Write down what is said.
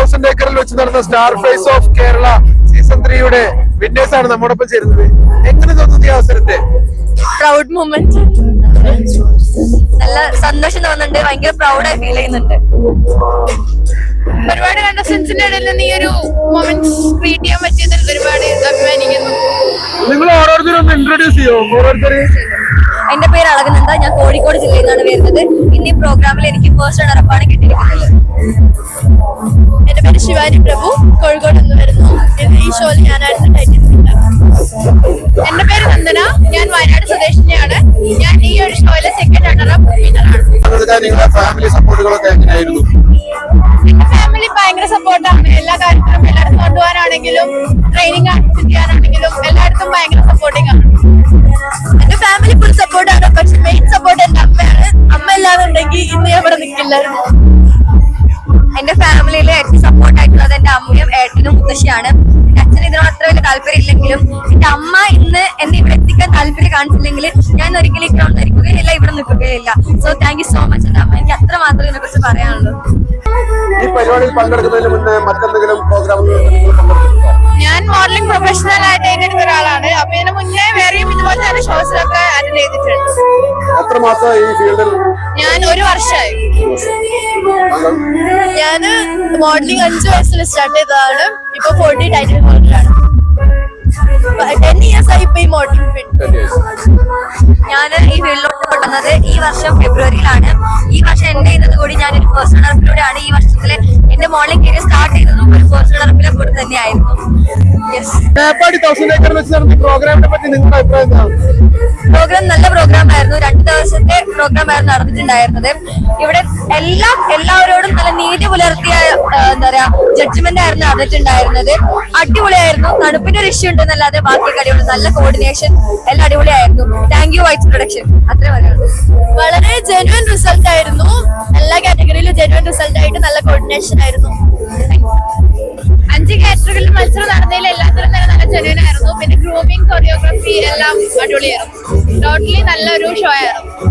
1000 ഏക്കറിൽ വെച്ച് നടന്ന star face of Kerala season 3യുടെ വിന്നേഴ്സ് ആണ് നമ്മോടൊപ്പം ചേരുന്നത്. എങ്ങനെ തോന്നുന്നു ഈ അവസരത്തെ? പ്രൗഡ് മൂമെന്റ്, നല്ല സന്തോഷം തോന്നുന്നുണ്ട്, ഭയങ്കര പ്രൗഡായി ഫീൽ ചെയ്യുന്നുണ്ട്. ഒരുപാട് കണ്ടസ്റ്റൻസിന്റെ ഇടയിൽ നിന്ന് ഈ ഒരു മൊമെന്റ്സ് ക്രിയേറ്റ് ചെയ്യാൻ പറ്റിയതിൽ ഒരുപാട് അഭിമാനിക്കുന്നു. നിങ്ങൾ ഓരോരുത്തരും ഒന്ന് ഇൻട്രോഡ്യൂസ് ചെയ്യോ? എന്റെ പേര് അളകനന്ദ, ഞാൻ കോഴിക്കോട് ജില്ലയിൽ നിന്നാണ് വരുന്നത്. ഇന്ന് ഈ പ്രോഗ്രാമിൽ എനിക്ക് ഫസ്റ്റ് റണ്ണറപ്പാണ് കിട്ടിയിരിക്കുന്നത്. എന്റെ പേര് ശിവാനി പ്രഭു, കോഴിക്കോട് നിന്ന് വരുന്നു. ഈ ഷോയിൽ ഞാനായിരുന്നു ടൈറ്റിൽ. എന്റെ പേര് നന്ദന, ഞാൻ വയനാട് സ്വദേശിനിയാണ്. ഞാൻ ഈ ഒരു ഷോയിലെ സെക്കൻഡ് റണ്ണറപ്പ് വിന്നറാണ്. ഫാമിലി സപ്പോർട്ടുകളൊക്കെ എങ്ങനെയായിരുന്നു? എന്റെ ഫാമിലി ഭയങ്കര സപ്പോർട്ടാണ്. എല്ലാ കാര്യത്തിലും എല്ലായിടത്തും കൊണ്ടുപോകാനാണെങ്കിലും ട്രെയിനിങ് ചെയ്യാനാണെങ്കിലും എല്ലായിടത്തും ഭയങ്കര സപ്പോർട്ടിംഗ് ആണ്. എന്റെ ഫാമിലി ഫുൾ സപ്പോർട്ടാണ്, പക്ഷെ മെയിൻ സപ്പോർട്ട് എന്റെ അമ്മയാണ്. അമ്മ ഇല്ലാന്നുണ്ടെങ്കിൽ ഇന്ന് ഞാൻ ഇവിടെ നിൽക്കില്ലായിരുന്നു. എന്റെ ഫാമിലിയിലെ ഏറ്റവും സപ്പോർട്ട് ആയിട്ടുള്ളത് എന്റെ അമ്മയും ഏട്ടനും മുത്തശ്ശിയാണ്. എന്റെ അച്ഛന് ഇതിനോട് അത്ര വലിയ താല്പര്യം ഇല്ലെങ്കിലും എന്റെ അമ്മ ഇന്ന് എന്നെ ഇവിടെ എത്തിക്കാൻ താല്പര്യം കാണിച്ചില്ലെങ്കിൽ ഞാൻ ഒരിക്കലും ഇവിടെ വന്നിരിക്കുകയില്ല, ഇവിടെ നിൽക്കുകയില്ല. So thank you so much എന്റെ അമ്മ. എനിക്ക് അത്ര മാത്രമേ ഇതിനെ കുറിച്ച് പറയാനുള്ളൂ. ഈ പരിപാടിയിൽ പങ്കെടുക്കുന്നതിന് മുന്നേ മറ്റെന്തെങ്കിലും പ്രോഗ്രാമുകൾ? ഞാൻ മോഡലിംഗ് പ്രൊഫഷണൽ ആയിട്ട് ഏറ്റെടുത്ത ഒരാളാണ്. അപ്പൊ ഇതിന് മുന്നേ വേറെയും ഇതുപോലെ തന്നെ ഷോസിലൊക്കെ അറ്റൻഡ് ചെയ്തിട്ടുണ്ട്. എത്ര മാസം ഈ ഫീൽഡിൽ? ഞാൻ 1 വർഷമായി. ഞാന് മോഡലിംഗ് 5 വയസ്സിൽ സ്റ്റാർട്ട് ചെയ്തതാണ്. ഇപ്പൊ 40 ടൈറ്റിൽ ഹോൾഡറാണ്. 10 years ആയി ഇപ്പൊ ഈ മോഡലിംഗ് ഫീൽഡ്. ഞാൻ ഈ ഫീൽഡിലോട്ട് കൊണ്ടുവന്നത് ഈ വർഷം ഫെബ്രുവരിയിലാണ്. ഈ വർഷം എന്റെ ചെയ്തത് കൂടി ഞാനൊരു ഫസ്റ്റ് റണ്ണറപ്പിലൂടെയാണ്. ഈ വർഷത്തിലെ എന്റെ മോഡലിംഗ് കരിയർ സ്റ്റാർട്ട് ചെയ്തതും ഒരു ഫസ്റ്റ് റണ്ണറപ്പിലെ കൂടി തന്നെയായിരുന്നു. മേപ്പാടി 1000 ഏക്കറിൽ വെച്ച് നടന്ന പ്രോഗ്രാമിനെ പറ്റി നിങ്ങളുടെ അഭിപ്രായം എന്താണ്? പ്രോഗ്രാം നല്ല പ്രോഗ്രാം ആയിരുന്നു. 2 ദിവസത്തെ പ്രോഗ്രാം ആയിരുന്നു നടന്നിട്ടുണ്ടായിരുന്നത്. ഇവിടെ എല്ലാവരോടും നല്ല നീതി പുലർത്തിയ എന്താ പറയാ ജഡ്ജ്മെന്റ് ആയിരുന്നു നടന്നിട്ടുണ്ടായിരുന്നത്. അടിപൊളിയായിരുന്നു. തണുപ്പിന്റെ ഒരു ഇഷ്യൂ ഉണ്ടെന്നല്ലാതെ ബാക്കി അടിപൊളി, നല്ല കോർഡിനേഷൻ, എല്ലാം അടിപൊളിയായിരുന്നു. Thank you whites production. അത്രേ പറയുള്ളൂ. വളരെ ജെന്യുവൻ റിസൾട്ട് ആയിരുന്നു. എല്ലാ കാറ്റഗറിയിലും ജെന്യുവൻ റിസൾട്ട് ആയിട്ട് നല്ല കോർഡിനേഷൻ ആയിരുന്നു. 5 കാറ്റഗറിയിൽ മത്സരം നടന്നതിൽ എല്ലാത്തിലും തന്നെ നല്ല ജെന്യുവൻ ആയിരുന്നു. പിന്നെ ഗ്രൂമിംഗ്, കൊറിയോഗ്രാഫി എല്ലാം അടിപൊളിയായിരുന്നു. ടോട്ടലി നല്ലൊരു ഷോ ആയിരുന്നു.